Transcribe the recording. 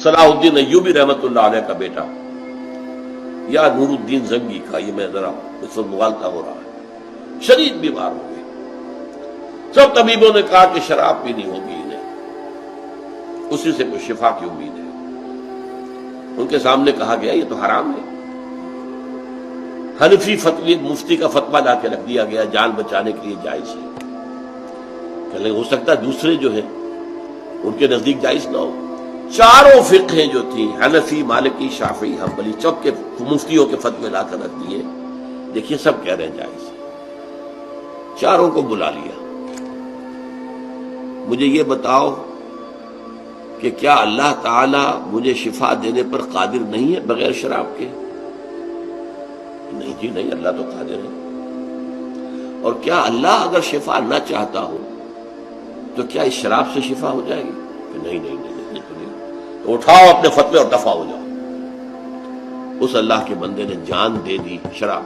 صلاح الدین ایوبی رحمۃ اللہ علیہ کا بیٹا یا نور الدین زنگی کا، یہ میں ذرا اس وقت مغالطہ ہو رہا ہے، شدید بیمار ہو گئے. سب طبیبوں نے کہا کہ شراب پینی ہوگی انہیں، اسی سے کوئی شفا کی امید ہے. ان کے سامنے کہا گیا یہ تو حرام ہے. حنفی فتوی مفتی کا فتویٰ لا کے رکھ دیا گیا، جان بچانے کے لیے جائز ہے. کہ ہو سکتا ہے دوسرے جو ہیں ان کے نزدیک جائز نہ ہو. چاروں فقہیں جو تھیں، حنفی، مالکی، شافعی، حنبلی، سب کے مفتیوں کے فتوے لا کر رکھ دیے. دیکھیے سب کہہ رہے ہیں جائز. چاروں کو بلا لیا. مجھے یہ بتاؤ کہ کیا اللہ تعالی مجھے شفا دینے پر قادر نہیں ہے بغیر شراب کے؟ نہیں جی نہیں، اللہ تو قادر ہے. اور کیا اللہ اگر شفا نہ چاہتا ہو تو کیا اس شراب سے شفا ہو جائے گی؟ کہ نہیں نہیں نہیں، تو اٹھاؤ اپنے فتوے اور دفع ہو جاؤ. اس اللہ کے بندے نے جان دے دی شراب.